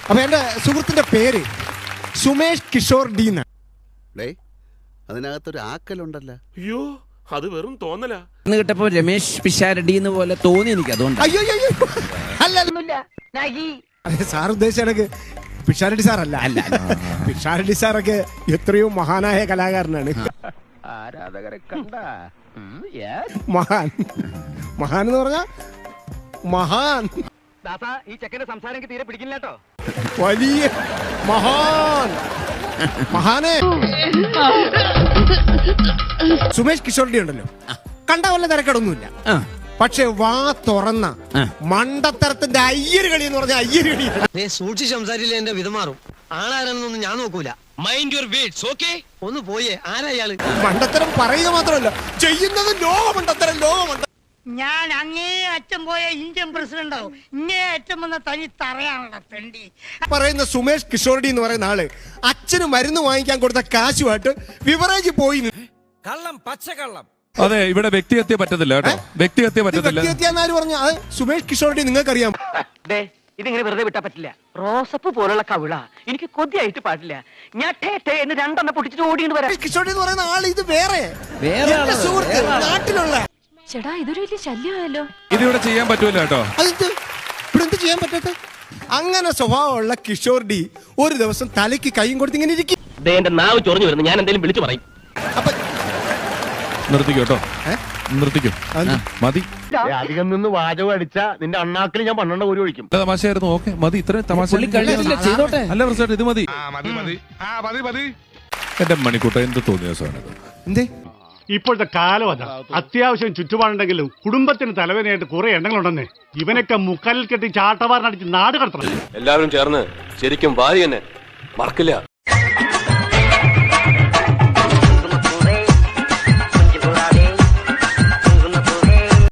അപ്പൊ എന്റെ സുഹൃത്തിന്റെ പേര് സുമേഷ് കിഷോർ ഡി എന്നാണ്. അതിനകത്തൊരു ആക്കലുണ്ടല്ലോ. അയ്യോ അത് വെറും തോന്നലാ. കേട്ടപ്പോ രമേശ് പിഷാരടി എന്ന് പോലെ തോന്നി എനിക്ക്. അതുകൊണ്ട് അയ്യോ അതെ സാർ ഉദ്ദേശിച്ച പിഷാരടി സാറല്ല. പിഷാരടി സാറൊക്കെ എത്രയോ മഹാനായ കലാകാരനാണ്. ആരാധകരെ കണ്ട മഹാൻ മഹാൻ എന്ന് പറഞ്ഞ മഹാൻ ഈ ചെക്കന്റെ സംസാരം എനിക്ക് തീരെ പിടിക്കില്ല കേട്ടോ. വലിയ മഹാൻ മഹാനെ സുമേഷ് കിഷോർഡി ഉണ്ടല്ലോ, കണ്ട വല്ല തിരക്കടൊന്നുമില്ല. പക്ഷെ വാ തുറന്ന മണ്ടത്തരത്തിന്റെ അയ്യര് കളി എന്ന് പറഞ്ഞ അയ്യര് കളി. സൂക്ഷിച്ച് സംസാരിച്ചില്ല എന്റെ വിധമാറും. ആളാരാണെന്നൊന്നും ഞാൻ നോക്കൂല. Mind your words okay. ഒന്ന് പോയേ, ആരാ ഇയാള്? മണ്ടത്തരം പറയുക മാത്രമല്ല ചെയ്യുന്നത് ലോകമണ്ടത്തരം. ഞാൻ അങ്ങേ അറ്റം പോയ ഇന്ത്യൻ പ്രസിഡന്റ് ആവും, ഇങ്ങേ അറ്റം വന്ന തനി തറയാണല്ലോ തെണ്ടി. പറയുന്ന സുമേഷ് കിഷോർഡി എന്ന് പറയുന്ന ആള് അച്ഛന് മരുന്ന് വാങ്ങിക്കാൻ കൊടുത്ത കാശുമായിട്ട് വിവറേജ് പോയി. കള്ളം, പച്ചക്കള്ളം. അതെ, ഇവിടെ വ്യക്തിഹത്യ പറ്റത്തില്ല കേട്ടോ. വ്യക്തിഹത്യ പറ്റത്തില്ല. വ്യക്തിഹത്യ പറഞ്ഞു അത് സുമേഷ് കിഷോർഡി നിങ്ങൾക്കറിയാം. ഇതിങ്ങനെ വെറുതെ വിട്ടാ പറ്റില്ല. റോസപ്പ് പോലുള്ള കവിള എനിക്ക് കൊതിയായിട്ട് പാടില്ല. ഞാൻ എന്ന് രണ്ടെണ്ണം പൊട്ടിച്ചിട്ട് ഓടിയിട്ട് വരാം. കിഷോർഡി എന്ന് പറയുന്ന ആള് ഇത് വേറെ സുഹൃത്ത് നാട്ടിലുള്ള. ചേട്ടാ ഇതൊരു വലിയ ശല്യമായല്ലോ. ഇതിവിടെ ചെയ്യാൻ പറ്റൂല കേട്ടോ. അതെന്ത് ഇവിടെ എന്ത് ചെയ്യാൻ പറ്റാത്ത? അങ്ങനെ സ്വഭാവമുള്ള കിഷോർഡി ഒരു ദിവസം തലയ്ക്ക് കൈയും കൊടുത്ത് ഇങ്ങനെ ഇരിക്കും. എന്റെ നാവ് ചൊറിഞ്ഞു വരുന്നു, ഞാൻ എന്തെങ്കിലും വിളിച്ചു പറയും. അപ്പൊ നിർത്തിക്കോ കേട്ടോ, നിർത്തിക്കോ, മതി. അധികം നിന്ന് വാചകം അടിച്ച നിന്റെ അണ്ണാക്കിൽ ഞാൻ 12 കോരി ഒഴിക്കും. തമാശയായിരുന്നു. ഓക്കെ മതി, ഇത്രയും തമാശ ചെയ്തോട്ടെ. അല്ല പ്രസാദ്, ഇത് മതി. എന്റെ മണിക്കൂട്ട എന്ത് തോന്നിയ സാധനം എന്തേ ഇപ്പോഴത്തെ കാലം അതാ. അത്യാവശ്യം ചുറ്റുപാടുണ്ടെങ്കിലും കുടുംബത്തിന് തലവേദനയായിട്ട് കുറെ എണ്ണങ്ങളുണ്ടെന്നേ. ഇവനൊക്കെ മുക്കാലിൽ കെട്ടി ചാട്ടവാറിനടിച്ച് നാട് കടത്തണം. എല്ലാവരും ചേർന്ന് ശരിക്കും വാരി തന്നെ മറക്കില്ല.